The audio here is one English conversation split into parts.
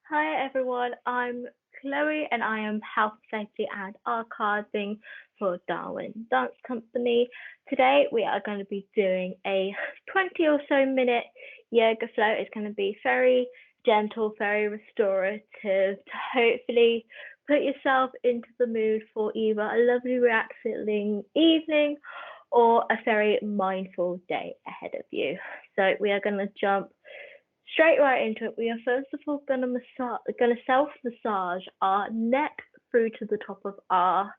Hi everyone, I'm Chloe and I am Health, Safety and Archiving for Darwin Dance Company. Today we are going to be doing a 20 or so minute yoga flow. It's going to be very gentle, very restorative to hopefully put yourself into the mood for either a lovely relaxing evening or a very mindful day ahead of you. So we are going to jump straight right into it. We are first of all going to self massage our neck through to the top of our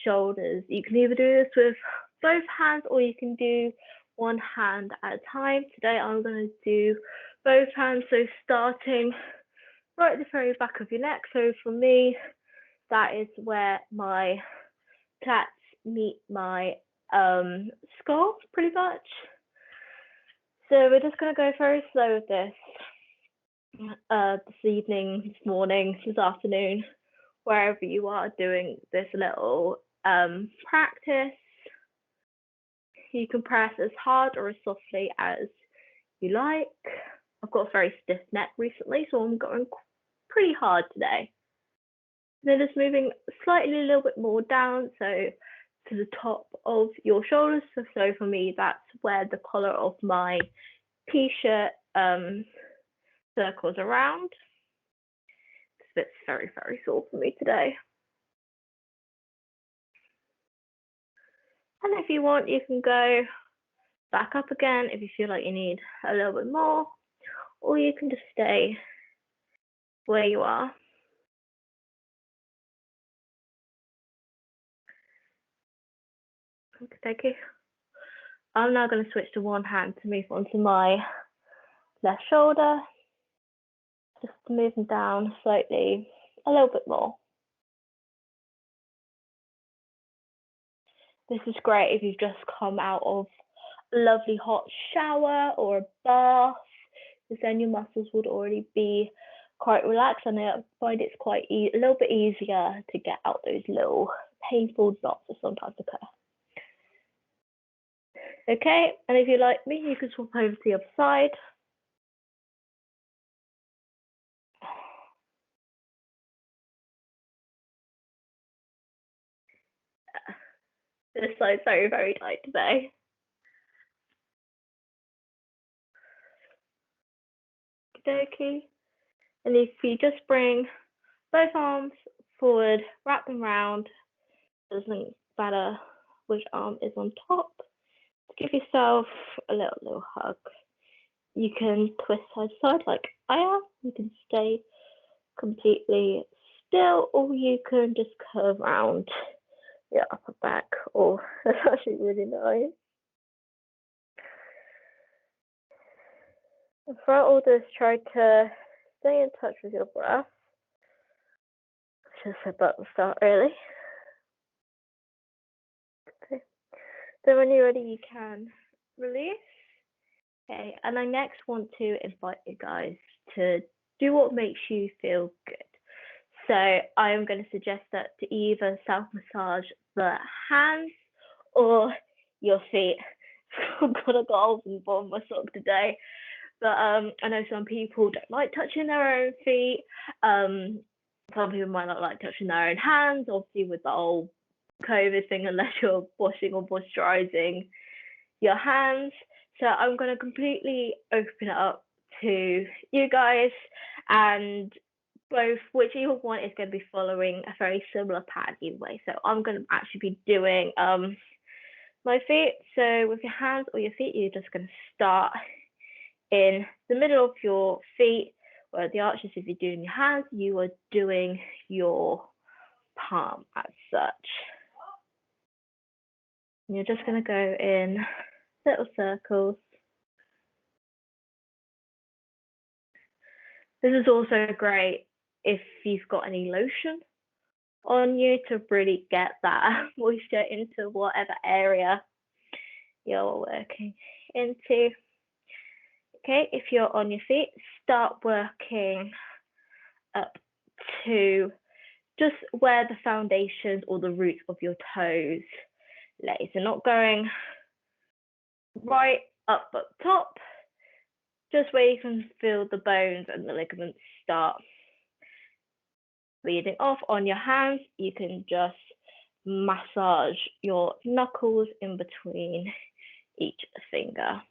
shoulders. You can either do this with both hands or you can do one hand at a time. Today I'm going to do both hands, so starting right at the very back of your neck. So for me, that is where my plats meet my skull, pretty much. So we're just going to go very slow with this evening, this morning, this afternoon, wherever you are doing this little practice. You can press as hard or as softly as you like. I've got a very stiff neck recently, so I'm going pretty hard today. Then just moving slightly a little bit more down, so to the top of your shoulders. So for me, that's where the collar of my t-shirt circles around. This bit's very, very sore for me today. And if you want, you can go back up again if you feel like you need a little bit more, or you can just stay where you are. Okay. I'm now going to switch to one hand to move onto my left shoulder, just moving down slightly, a little bit more. This is great if you've just come out of a lovely hot shower or a bath, because then your muscles would already be quite relaxed, and I find it's quite a little bit easier to get out those little painful knots that sometimes occur. Okay, and if you like me, you can swap over to the other side. This side's very, very tight today. Okay, and if you just bring both arms forward, wrap them round, doesn't matter which arm is on top, give yourself a little hug. You can twist side to side like I am, you can stay completely still, or you can just curve around your upper back. Oh, that's actually really nice. And throughout all this, try to stay in touch with your breath. Just about to start really. Okay. So when you're ready, you can release. Okay, and I next want to invite you guys to do what makes you feel good. So I am going to suggest that to either self-massage the hands or your feet. I've got a golden ball on my sock today, but I know some people don't like touching their own feet. Some people might not like touching their own hands, obviously with the whole COVID thing, unless you're washing or moisturizing your hands. So I'm going to completely open it up to you guys, and both whichever one is going to be following a very similar pattern either way. So I'm going to actually be doing my feet. So with your hands or your feet, you're just going to start in the middle of your feet, where the arches, if you're doing your hands, you are doing your palm as such. And you're just going to go in little circles. This is also great if you've got any lotion on you to really get that moisture into whatever area you're working into. Okay, if you're on your feet, start working up to just where the foundations or the roots of your toes lay. So not going right up top, just where you can feel the bones and the ligaments start. leading off on your hands, you can just massage your knuckles in between each finger.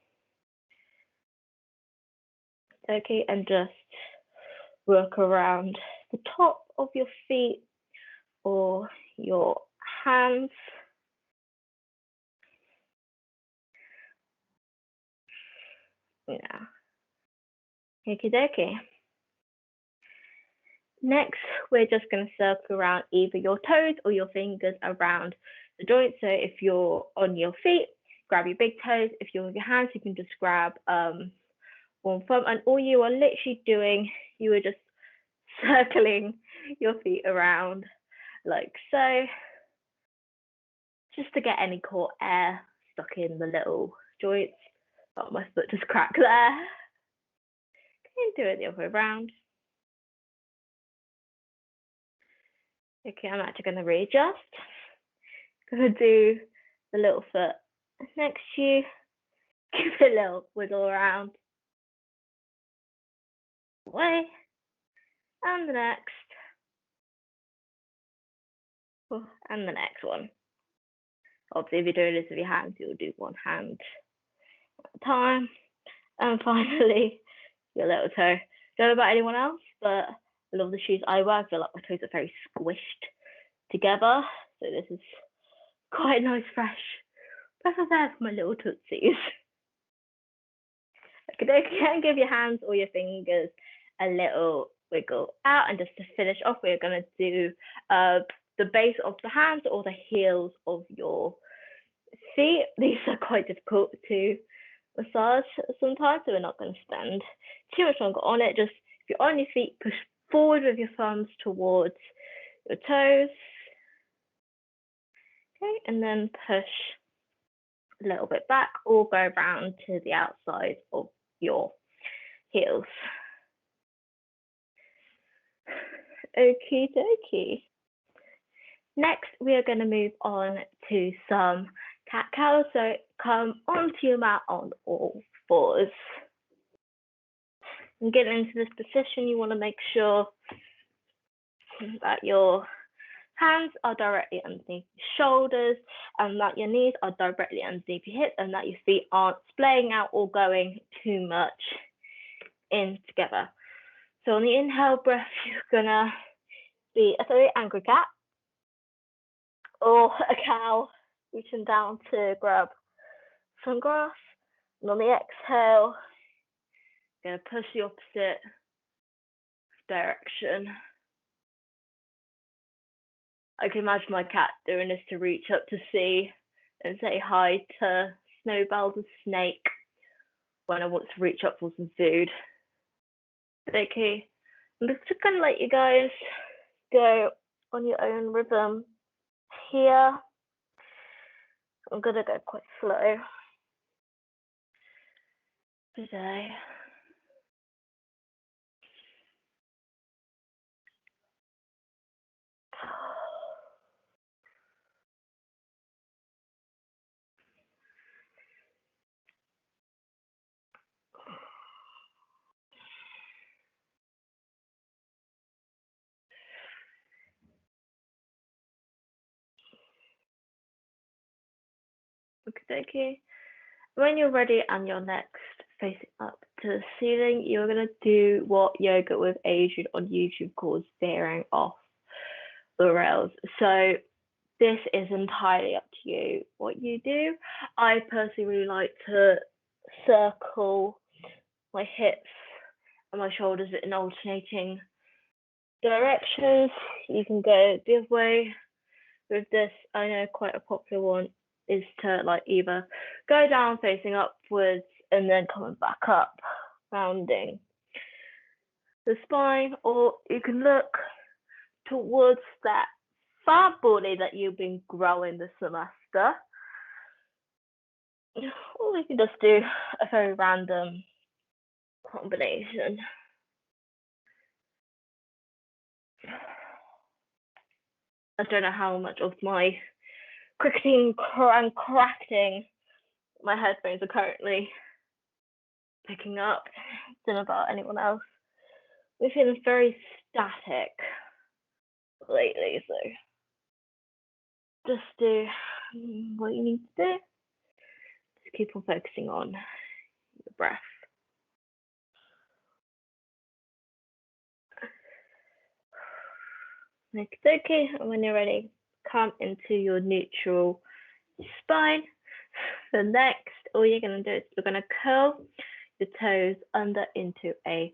Okay, and just work around the top of your feet or your hands. Yeah. Okie dokie. Next, we're just going to circle around either your toes or your fingers around the joint. So if you're on your feet, grab your big toes. If you're on your hands, you can just grab one thumb. And all you are literally doing, you are just circling your feet around like so, just to get any caught air stuck in the little joints. Oh, my foot just cracked there. Can do it the other way around. Okay, I'm actually going to readjust. Going to do the little foot next to you. Give it a little wiggle around. Way. And the next. And the next one. Obviously, if you're doing this with your hands, you'll do one hand at a time. And finally, your little toe. Don't know about anyone else, but I love the shoes I wear. I feel like my toes are very squished together. So this is quite a nice fresh breath of air for my little tootsies. Okay, and give your hands or your fingers a little wiggle out. And just to finish off, we're going to do the base of the hands or the heels of your feet. These are quite difficult to massage sometimes, so we're not going to spend too much longer on it. Just if you're on your feet, push forward with your thumbs towards your toes. Okay, and then push a little bit back or go around to the outside of your heels. Okie dokie. Next, we are going to move on to some cat-cow. So come onto your mat on all fours. And get into this position, you want to make sure that your hands are directly underneath your shoulders and that your knees are directly underneath your hips and that your feet aren't splaying out or going too much in together. So on the inhale breath, you're gonna be a very angry cat or a cow reaching down to grab some grass. And on the exhale, you're gonna push the opposite direction. I can imagine my cat doing this to reach up to see and say hi to Snowbell the snake when I want to reach up for some food. Okay, I'm just gonna let you guys go on your own rhythm here. I'm gonna go quite slow today. Okay. When you're ready and you're next facing up to the ceiling, you're gonna do what Yoga with Adrian on YouTube calls veering off the rails. So this is entirely up to you what you do. I personally really like to circle my hips and my shoulders in alternating directions. You can go the other way with this. I know quite a popular one is to like either go down facing upwards and then coming back up, rounding the spine, or you can look towards that fat body that you've been growing this semester, or you can just do a very random combination. I don't know how much of my cricketing and cracking my headphones are currently picking up. Don't know about anyone else. We're feeling very static. lately, so just do what you need to do. Just keep on focusing on your breath. Okay, and when you're ready, come into your neutral spine. So next, all you're going to do is you're going to curl your toes under into a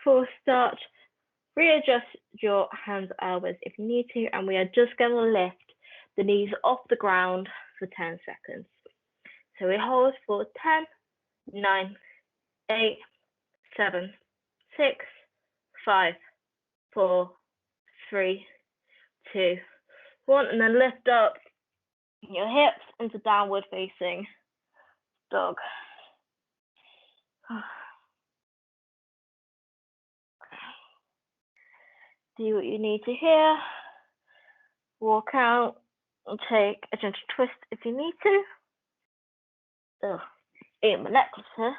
full starch. Readjust your hands, elbows if you need to, and we are just going to lift the knees off the ground for 10 seconds. So we hold for 10, 9, 8, 7, 6, 5, 4, 3, 2, 1, and then lift up your hips into downward facing dog. Do what you need to here. Walk out and take a gentle twist if you need to. Oh, eating my necklace here.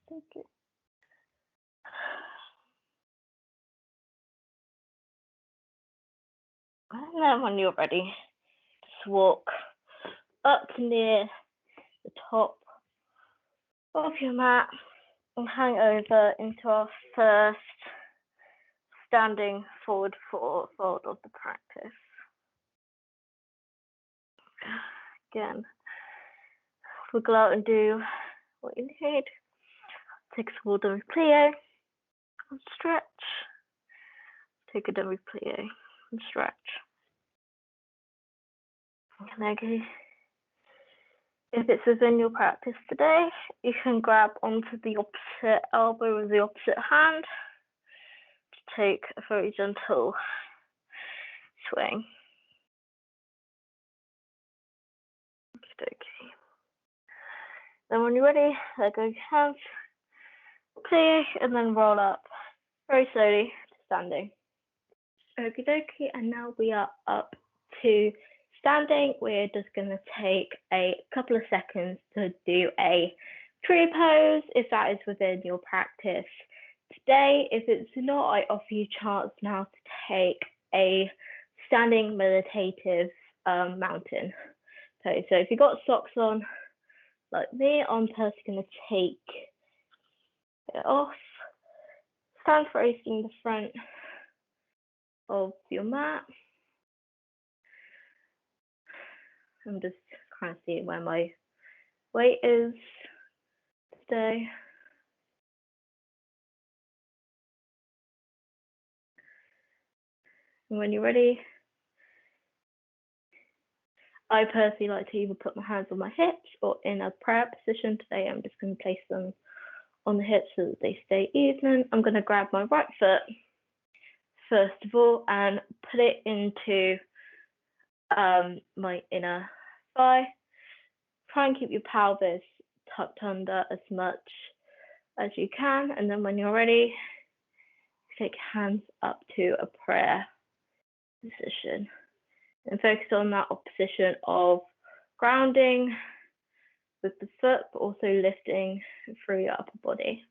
Thank you. And then when you're ready, just walk up to near the top of your mat and hang over into our first standing forward fold of the practice. Again, wiggle out and do what you need. Take a small demi-plie and stretch. Take a demi-plie and stretch. Okay. If it's within your practice today, you can grab onto the opposite elbow with the opposite hand to take a very gentle swing. Okay. Then when you're ready, let go your hands, plie, and then roll up very slowly to standing. Okie dokie, and now we are up to standing. We're just going to take a couple of seconds to do a tree pose if that is within your practice today. If it's not, I offer you a chance now to take a standing meditative mountain pose. So if you've got socks on like me, I'm personally going to take it off. Stand facing the front of your mat. I'm just kind of seeing where my weight is today. And when you're ready, I personally like to either put my hands on my hips or in a prayer position. Today I'm just going to place them on the hips so that they stay even. I'm going to grab my right foot first of all and put it into my inner thigh. Try and keep your pelvis tucked under as much as you can, and then when you're ready, take your hands up to a prayer position and focus on that position of grounding with the foot, but also lifting through your upper body.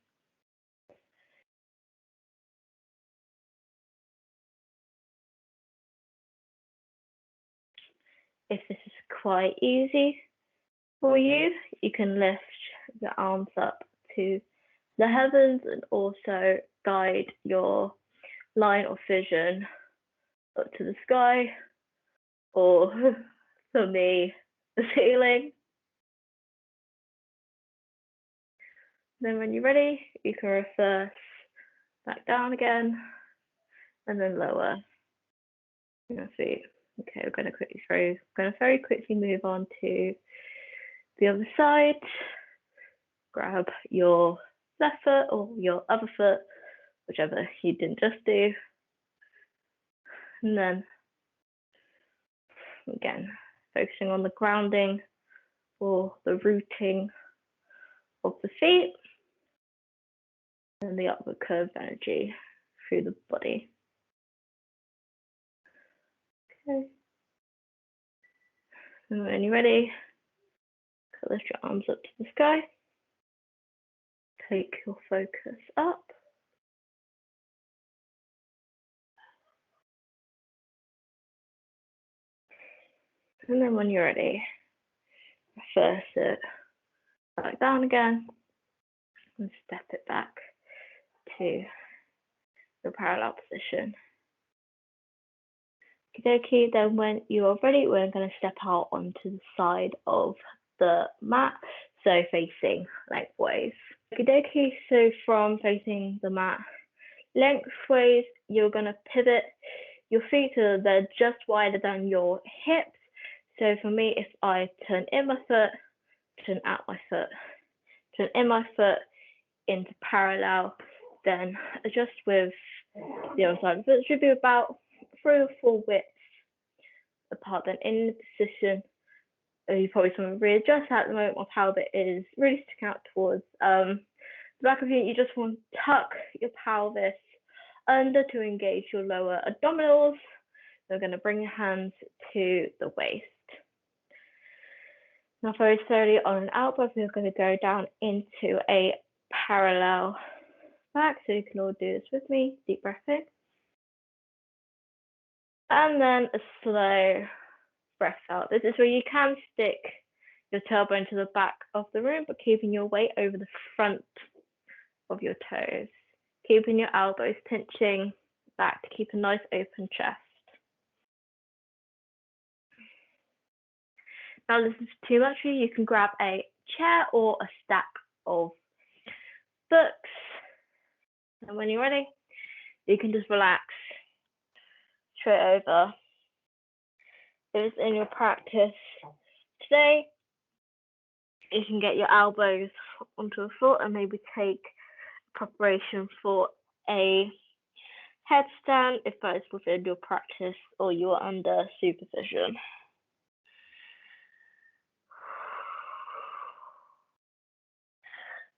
If this is quite easy for you, you can lift your arms up to the heavens and also guide your line of vision up to the sky, or for me, the ceiling. Then when you're ready, you can reverse back down again and then lower your feet. Okay, we're going to very quickly move on to the other side. Grab your left foot or your other foot, whichever you didn't just do. And then again, focusing on the grounding or the rooting of the feet and the upward curve energy through the body. Okay. And when you're ready, lift your arms up to the sky. Take your focus up. And then when you're ready, reverse it back down again and step it back to the parallel position. Okay, then when you are ready, we're going to step out onto the side of the mat, so facing lengthways. Okay, so from facing the mat lengthways, you're going to pivot your feet so they're just wider than your hips. So for me, if I turn in my foot, turn out my foot, turn in my foot into parallel, then adjust with the other side. So it should be about 3 or 4 widths apart. Then in the position, you probably just want to readjust. At the moment, my pelvis is really sticking out towards the back of you. You just want to tuck your pelvis under to engage your lower abdominals. We're going to bring your hands to the waist. Now very slowly on an out breath, we're going to go down into a parallel back. So you can all do this with me. Deep breath in. And then a slow breath out. This is where you can stick your tailbone to the back of the room, but keeping your weight over the front of your toes. Keeping your elbows pinching back to keep a nice open chest. Now this is too much for you. You can grab a chair or a stack of books. And when you're ready, you can just relax straight over. If it's in your practice today, you can get your elbows onto the floor and maybe take preparation for a headstand if that is within your practice or you are under supervision.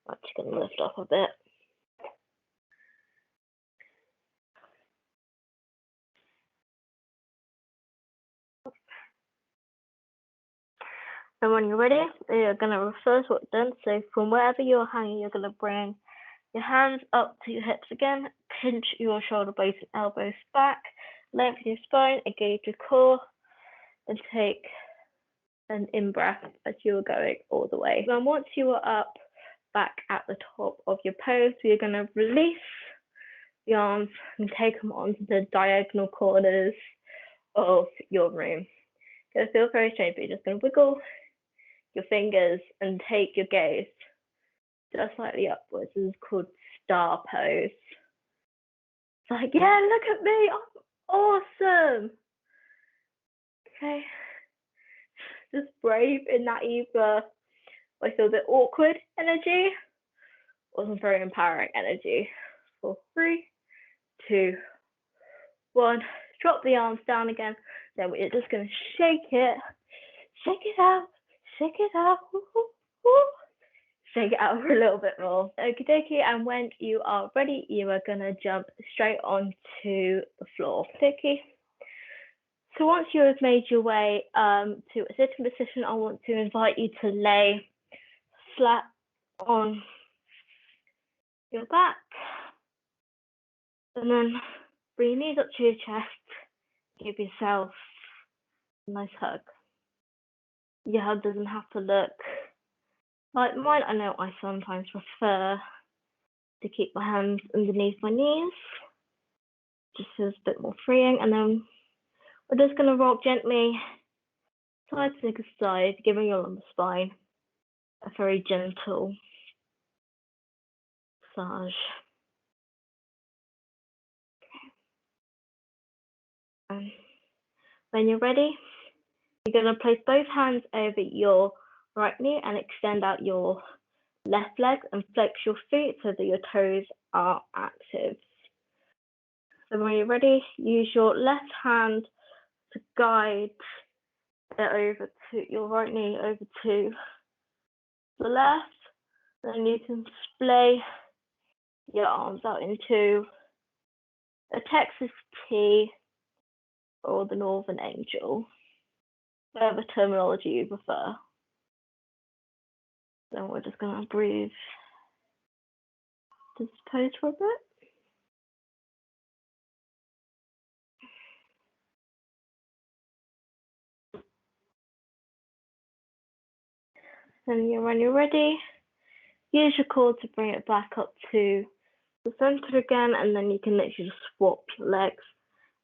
I'm just going to lift up a bit. And when you're ready, you're going to reverse what's done. So from wherever you're hanging, you're going to bring your hands up to your hips again, pinch your shoulder blades and elbows back, lengthen your spine, engage your core, and take an in-breath as you are going all the way. Then once you are up, back at the top of your pose, you're going to release the arms and take them onto the diagonal corners of your room. It's going to feel very strange, but you're just going to wiggle your fingers and take your gaze just slightly upwards. This is called star pose. It's like, yeah, look at me, I'm awesome. Okay, just brave in that either I feel a bit awkward energy or some very empowering energy. For 3, 2, 1. Drop the arms down again. Then we're just going to shake it out, shake it out. Shake it out for a little bit more. Okie dokie, and when you are ready, you are going to jump straight onto the floor. Dokie. So once you have made your way to a sitting position, I want to invite you to lay flat on your back. And then bring your knees up to your chest. Give yourself a nice hug. Your hug doesn't have to look like mine. I know I sometimes prefer to keep my hands underneath my knees. Just feels a bit more freeing. And then we're just going to rock gently side to side, giving your lumbar spine a very gentle massage. And when you're ready, you're going to place both hands over your right knee and extend out your left leg and flex your feet so that your toes are active. So when you're ready, use your left hand to guide it over to your right knee over to the left. Then you can splay your arms out into a Texas T or the Northern Angel, whatever terminology you prefer. Then we're just going to breathe this pose for a bit. Then when you're ready, use your cord to bring it back up to the center again, and then you can literally just swap your legs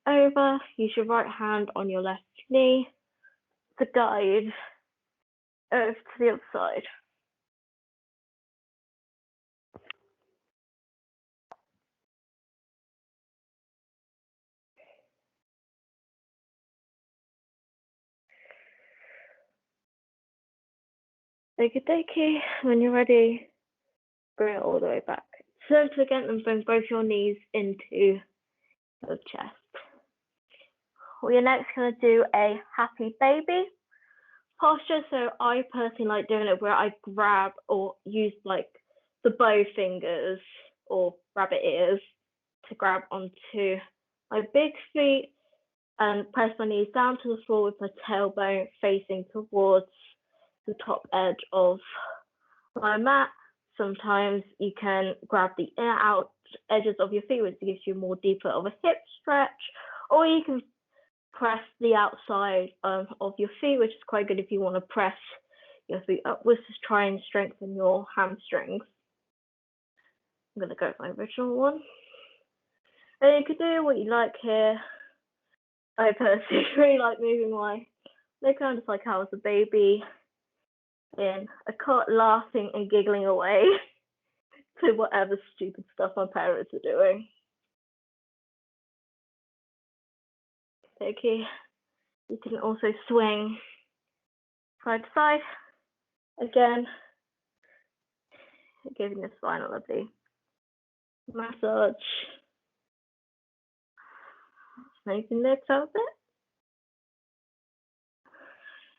over. Use your right hand on your left knee to guide over to the other side. Okie dokie, when you're ready, bring it all the way back. Center again and bring both your knees into your chest. We're next going to do a happy baby posture. So I personally like doing it where I grab or use like the bow fingers or rabbit ears to grab onto my big feet and press my knees down to the floor with my tailbone facing towards the top edge of my mat. Sometimes you can grab the inner out edges of your feet, which gives you more deeper of a hip stretch, or you can press the outside of your feet, which is quite good if you want to press your feet upwards to try and strengthen your hamstrings. I'm going to go with my original one. And you can do what you like here. I personally really like moving my leg around just like I was a baby in a cot, laughing and giggling away to whatever stupid stuff my parents are doing. Okay, you can also swing side to side. Again, giving the spine a lovely massage. Making legs out a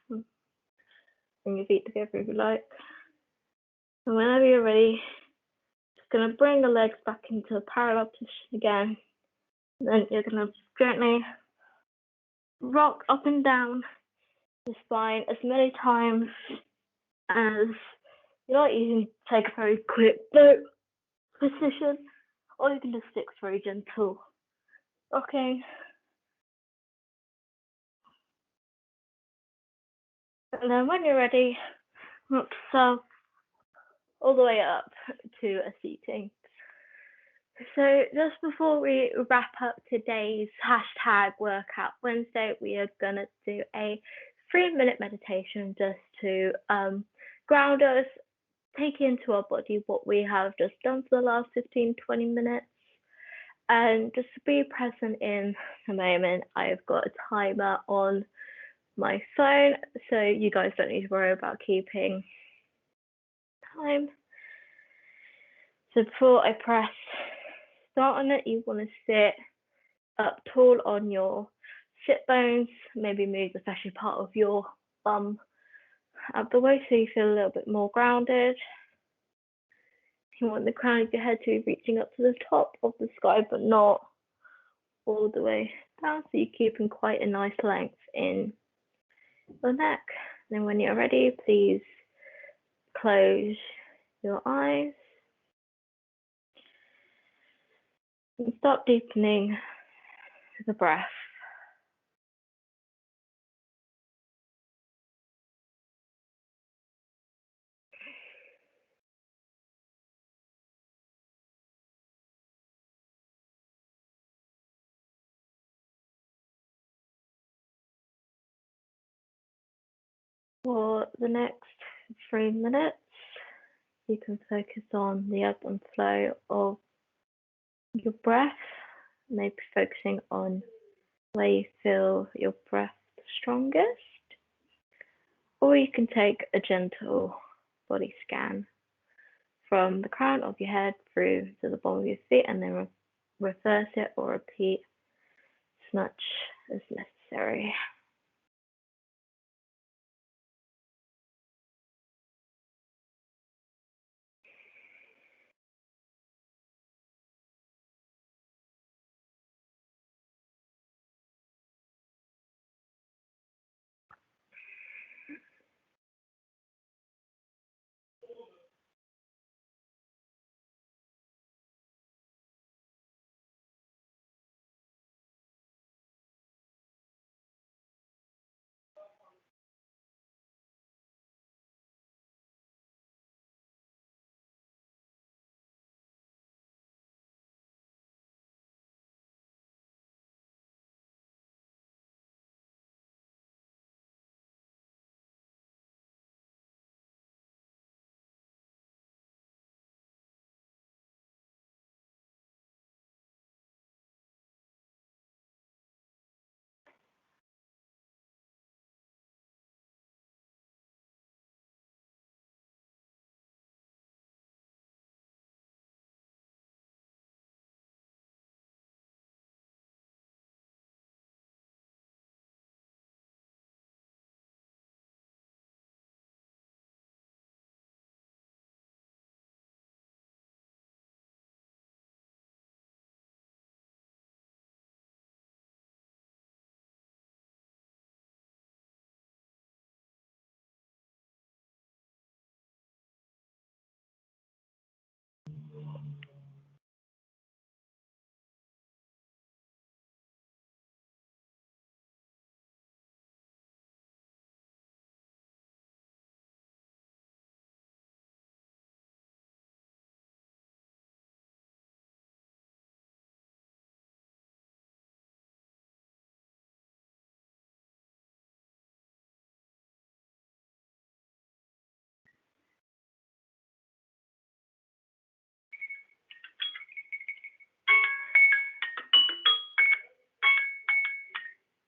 bit. Bring your feet together if you like. And whenever you're ready, just going to bring the legs back into a parallel position again. And then you're going to gently rock up and down the spine as many times as you like. You can take a very quick boat position, or you can just stick very gentle rocking. And then when you're ready, rock yourself all the way up to a seating. So just before we wrap up today's hashtag workout Wednesday, we are gonna do a 3-minute meditation just to ground us, take into our body what we have just done for the last 15-20 minutes, and just to be present in the moment. I've got a timer on my phone, so you guys don't need to worry about keeping time. So before I press start on it, you want to sit up tall on your sit bones, maybe move the fleshy part of your bum out the way so you feel a little bit more grounded. You want the crown of your head to be reaching up to the top of the sky, but not all the way down, so you're keeping quite a nice length in your neck. Then when you're ready, please close your eyes and start deepening the breath. For the next 3 minutes, you can focus on the ebb and flow of your breath, maybe focusing on where you feel your breath the strongest, or you can take a gentle body scan from the crown of your head through to the bottom of your feet, and then reverse it or repeat as much as necessary.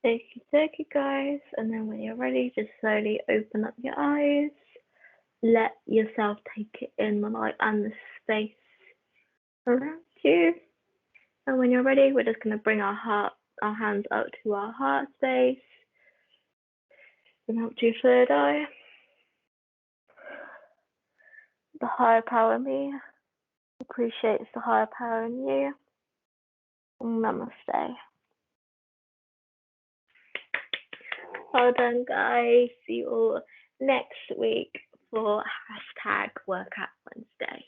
Okie dokie, guys. And then when you're ready, just slowly open up your eyes. Let yourself take it in the light and the space around you. And when you're ready, we're just going to bring our hands up to our heart space. Bring up to your third eye. The higher power in me appreciates the higher power in you. Namaste. Well done, guys. See you all next week for #Workout Wednesday.